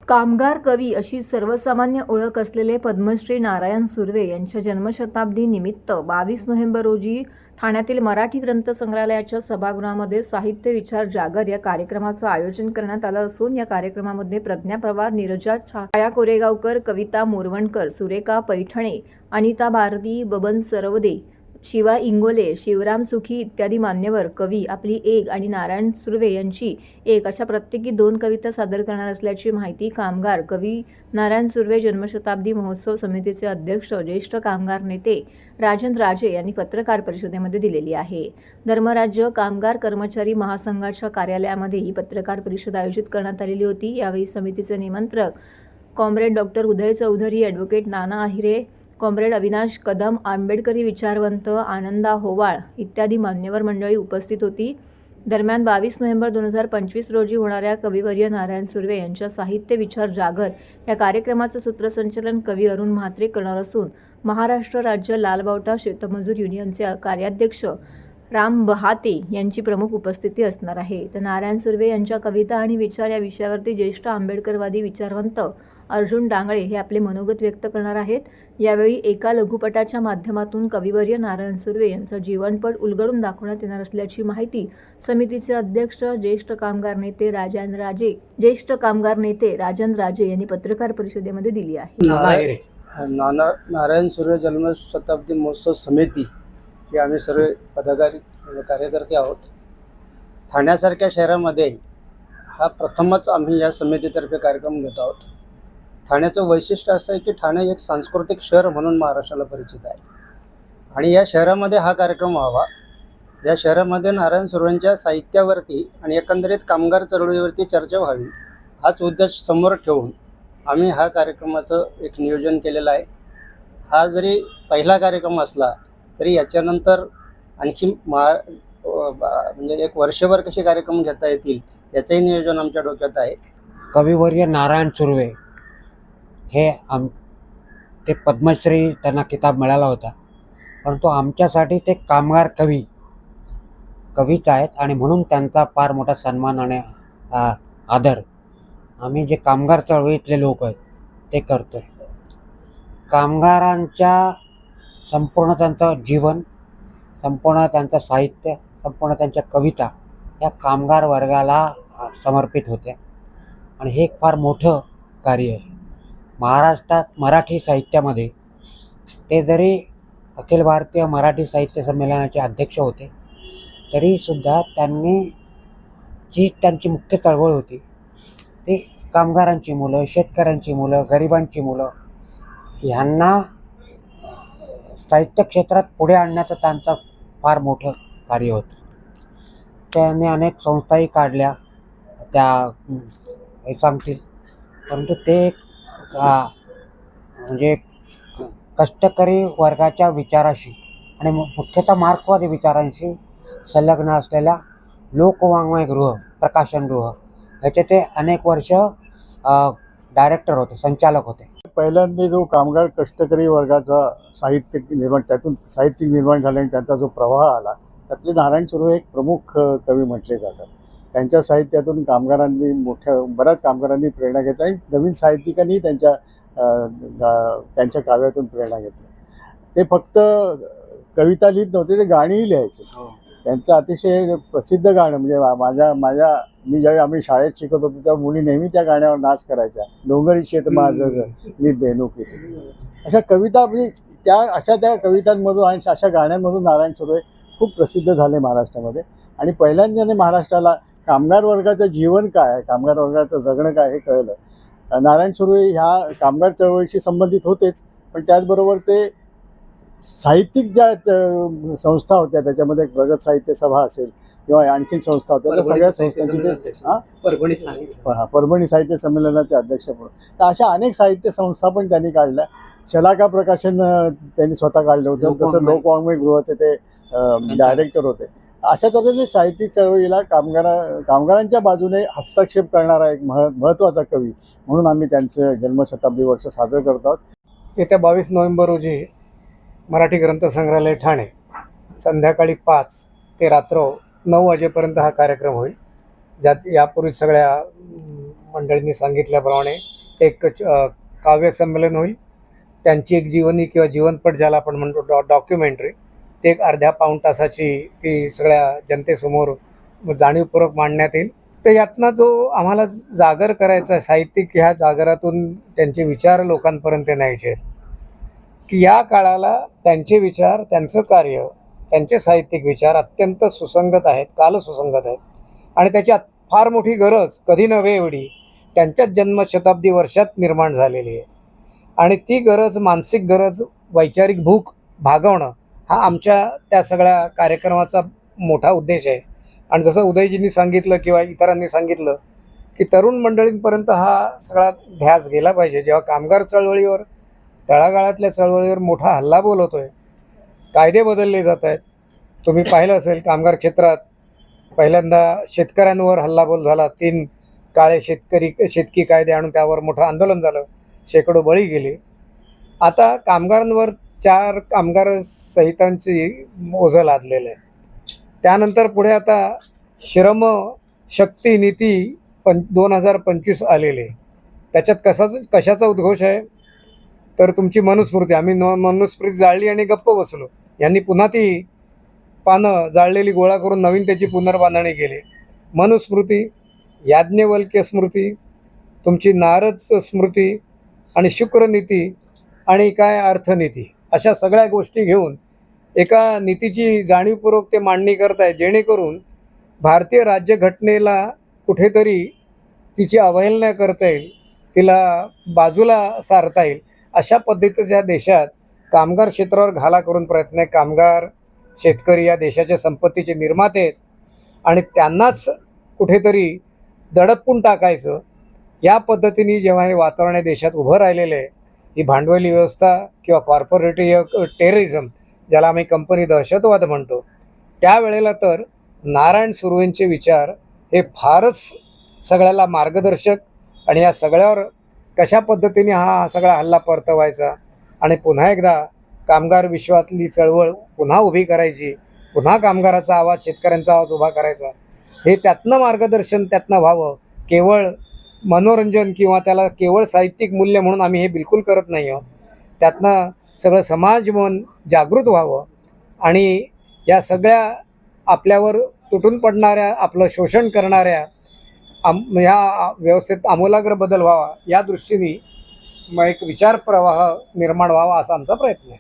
कामगार कवी अशी सर्वसामान्य ओळख असलेले पद्मश्री नारायण सुर्वे यांच्या जन्मशताब्दी निमित्त 22 नोव्हेंबर रोजी ठाण्यातील मराठी ग्रंथ संग्रहालयाच्या सभागृहामध्ये साहित्य विचार जागर या कार्यक्रमाचं आयोजन करण्यात आलं असून या कार्यक्रमामध्ये प्रज्ञा पवार, नीरजा छाया कोरेगावकर, कविता मोरवणकर, सुरेखा पैठणे, अनिता भारती, बबन सरवदे, शिवा इंगोले, शिवराम सुखी इत्यादी मान्यवर कवी आपली एक आणि नारायण सुर्वे यांची एक अशा प्रत्येकी 2 कविता सादर करणार असल्याची माहिती कामगार कवी नारायण सुर्वे जन्मशताब्दी महोत्सव समितीचे अध्यक्ष ज्येष्ठ कामगार नेते राजन राजे यांनी पत्रकार परिषदेमध्ये दिलेली आहे. धर्मराज्य कामगार कर्मचारी महासंघाच्या कार्यालयामध्ये ही पत्रकार परिषद आयोजित करण्यात आलेली होती. यावेळी समितीचे निमंत्रक कॉम्रेड डॉक्टर उदय चौधरी, ॲडव्होकेट नाना आहिरे, कॉम्रेड अविनाश कदम, आंबेडकरी विचारवंत आनंदा होवाळ इत्यादी मान्यवर मंडळी उपस्थित होती. दरम्यान 22 नोव्हेंबर 2025 रोजी होणाऱ्या कविवर्य नारायण सुर्वे यांच्या साहित्य विचार जागर या कार्यक्रमाचं सूत्रसंचालन कवी अरुण म्हात्रे करणार असून महाराष्ट्र राज्य लालबावटा शेतमजूर युनियनचे कार्याध्यक्ष राम बहाते यांची प्रमुख उपस्थिती असणार आहे. तर नारायण सुर्वे यांच्या कविता आणि विचार या विषयावरती ज्येष्ठ आंबेडकरवादी विचारवंत अर्जुन डांगळे हे आपले मनोगत व्यक्त करणार आहेत. यावेळी एका लघुपटाच्या माध्यमातून कविवर्य नारायण सुर्वे यांचा जीवनपट उलगडून दाखवण्यात येणार असल्याची माहिती समितीचे अध्यक्ष ज्येष्ठ कामगार नेते राजन राजे यांनी पत्रकार परिषदेमध्ये दिली आहे. नारायण सुर्वे जन्मशताब्दी महोत्सव समिती ही आम्ही सर्व पदाधिकारी कार्यकर्ते आहोत. ठाण्यासारख्या शहरामध्ये हा प्रथमच आम्ही या समितीतर्फे कार्यक्रम घेत आहोत. ठाण्याचं वैशिष्ट्य असं आहे की ठाणे एक सांस्कृतिक शहर म्हणून महाराष्ट्राला परिचित आहे आणि या शहरामध्ये हा कार्यक्रम व्हावा, या शहरामध्ये नारायण सुर्वेंच्या साहित्यावरती आणि एकंदरीत कामगार चळवळीवरती चर्चा व्हावी हाच उद्देश समोर ठेवून आम्ही हा कार्यक्रमाचं एक नियोजन केलेलं आहे. हा जरी पहिला कार्यक्रम असला तरी याच्यानंतर आणखी म्हणजे एक वर्षभर कसे कार्यक्रम घेता येतील याचंही नियोजन आमच्या डोक्यात आहे. कविवर्य नारायण सुर्वे हे ते पद्मश्री त्यांना मिळाला होता, परंतु आमच्यासाठी ते कामगार कवीच आहेत आणि म्हणून त्यांचा फार मोठा सन्मान आणि आदर आम्ही जे कामगार चळवळीतले लोक आहेत ते करतो. कामगारांच्या संपूर्ण त्यांचं जीवन, संपूर्ण त्यांचं साहित्य, संपूर्ण त्यांच्या कविता या कामगार वर्गाला समर्पित होत्या आणि हे एक फार मोठं कार्य आहे. महाराष्ट्रात मराठी साहित्यामध्ये ते जरी अखिल भारतीय मराठी साहित्य संमेलनाचे अध्यक्ष होते तरीसुद्धा त्यांची मुख्य चळवळ होती ते कामगारांची मुलं, शेतकऱ्यांची मुलं, गरिबांची मुलं ह्यांना साहित्य क्षेत्रात पुढे आणण्याचं त्यांचं फार मोठं कार्य होतं. त्यांनी अनेक संस्थाही काढल्या, त्या हे सांगतील, परंतु ते म्हणजे कष्टकरी वर्गाच्या विचाराशी आणि मुख्यतः मार्क्सवादी विचारांशी संलग्न असलेल्या लोकवाङ्मयगृह, प्रकाशनगृह ह्याचे ते अनेक वर्ष डायरेक्टर होते, संचालक होते. पहिल्यांदा जो कामगार कष्टकरी वर्गाचा साहित्यिक निर्माण झाल्याने त्यांचा जो प्रवाह आला त्यातले नारायण सुर्वे एक प्रमुख कवी म्हटले जातात. त्यांच्या साहित्यातून बऱ्याच कामगारांनी प्रेरणा घेतली आणि नवीन साहित्यिकांनी त्यांच्या काव्यातून प्रेरणा घेतली. ते फक्त कविता लिहित नव्हते, ते गाणीही लिहायचे. त्यांचं अतिशय प्रसिद्ध गाणं म्हणजे मी ज्यावेळी आम्ही शाळेत शिकत होतो तेव्हा मुली नेहमी त्या गाण्यावर नाच करायच्या. डोंगरी शेत माझं मी बेनूक येते, अशा कविता म्हणजे त्या कवितांमधून आणि अशा गाण्यांमधून नारायण सुर्वे खूप प्रसिद्ध झाले महाराष्ट्रामध्ये. आणि पहिल्यांदाने महाराष्ट्राला कामगार वर्गाचं जीवन काय आहे, कामगार वर्गाचं जगणं काय हे कळलं. नारायण सुर्वे ह्या कामगार चळवळीशी संबंधित होतेच, पण त्याचबरोबर ते साहित्यिक ज्या संस्था होत्या त्याच्यामध्ये प्रगत साहित्य सभा असेल किंवा आणखीन संस्था होत्या त्या सगळ्या संस्थांची परभणी साहित्य संमेलनाचे अध्यक्ष म्हणून तर अशा अनेक साहित्य संस्था पण त्यांनी काढल्या. शलाका प्रकाशन त्यांनी स्वतः काढलं होतं, तसं लोकवाङ्मय गृहाचे ते डायरेक्टर होते. अशा तऱ्हेने साहित्यिक चळवळीला कामगारांच्या बाजूने हस्तक्षेप करणारा एक महत्त्वाचा कवी म्हणून आम्ही त्यांचं जन्मशताब्दी वर्ष साजरं करत आहोत. येत्या 22 नोव्हेंबर रोजी मराठी ग्रंथ संग्रहालय ठाणे संध्याकाळी 5 ते रात्र 9 वाजेपर्यंत हा कार्यक्रम होईल. ज्यात यापूर्वी सगळ्या मंडळींनी सांगितल्याप्रमाणे एक काव्य संमेलन होईल. त्यांची एक जीवनी किंवा जीवनपट ज्याला आपण म्हणतो डॉक्युमेंटरी, ते एक अर्ध्या पाऊण तासाची ती सगळ्या जनतेसमोर जाणीवपूर्वक मांडण्यात येईल. तर यातनं जो आम्हाला जागर करायचा आहे, साहित्यिक ह्या जागरातून त्यांचे विचार लोकांपर्यंत न्यायचे आहेत, की या काळाला त्यांचे विचार, त्यांचं कार्य, त्यांचे साहित्यिक विचार अत्यंत सुसंगत आहेत, कालसुसंगत आहेत. आणि त्याची फार मोठी गरज कधी नव्हे एवढी त्यांच्याच जन्मशताब्दी वर्षात निर्माण झालेली आहे. आणि ती गरज, मानसिक गरज, वैचारिक भूक भागवणं हा आमच्या त्या सगळ्या कार्यक्रमाचा मोठा उद्देश आहे. आणि जसं उदयजींनी सांगितलं किंवा इतरांनी सांगितलं की तरुण मंडळींपर्यंत हा सगळा ध्यास गेला पाहिजे. जेव्हा कामगार चळवळीवर, तळागाळातल्या चळवळीवर मोठा हल्लाबोल होतो आहे, कायदे बदलले जात आहेत. तुम्ही पाहिलं असेल कामगार क्षेत्रात पहिल्यांदा शेतकऱ्यांवर हल्लाबोल झाला. 3 काळे शेतकी कायदे आणून त्यावर मोठं आंदोलन झालं, शेकडो बळी गेले. आता कामगारांवर 4 कामगार संहितांची ओझं लादलेलं आहे. त्यानंतर पुढे आता श्रम शक्ती नीती 2025 आलेली आहे. त्याच्यात कशाचा उद्घोष आहे तर तुमची मनुस्मृती. आम्ही मनुस्मृती जाळली आणि गप्प बसलो. यांनी पुन्हा ती पानं जाळलेली गोळा करून नवीन त्याची पुनर्बांधणी केली. मनुस्मृती, याज्ञवल्क्य स्मृती, तुमची नारद स्मृती आणि शुक्रनीती आणि काय अर्थनीती, अशा सगळ्या गोष्टी घेऊन एका नीतीची जाणीवपूर्वक ते मांडणी करताय, जेणेकरून भारतीय राज्यघटनेला कुठेतरी तिची अवहेलना करता येईल, तिला बाजूला सारता येईल. अशा पद्धतीच्या देशात कामगार क्षेत्रावर घाला करून प्रयत्न आहे. कामगार, शेतकरी या देशाच्या संपत्तीचे निर्माते आहेत आणि त्यांनाच कुठेतरी दडपून टाकायचं, या पद्धतीने जेव्हा हे वातावरण या देशात उभं राहिलेलं आहे, ही भांडवली व्यवस्था किंवा कॉर्पोरेटिव्ह टेररिझम, ज्याला आम्ही कंपनी दहशतवाद म्हणतो, त्यावेळेला तर नारायण सुर्वेंचे विचार हे फारच सगळ्याला मार्गदर्शक. आणि या सगळ्यावर कशा पद्धतीने हा सगळा हल्ला परतवायचा आणि पुन्हा एकदा कामगार विश्वातली चळवळ पुन्हा उभी करायची, पुन्हा कामगाराचा आवाज, शेतकऱ्यांचा आवाज उभा करायचा, हे त्यातनं मार्गदर्शन त्यातनं व्हावं. केवळ मनोरंजन किंवा त्याला केवळ साहित्यिक मूल्य म्हणून आम्ही हे बिलकुल करत नाही आहोत. त्यातनं सगळं समाज मन जागृत व्हावं आणि या सगळ्या आपल्यावर तुटून पडणाऱ्या, आपलं शोषण करणाऱ्या ह्या व्यवस्थेत आमूलाग्र बदल व्हावा, या दृष्टीने मग एक विचार प्रवाह निर्माण व्हावा असा आमचा प्रयत्न आहे.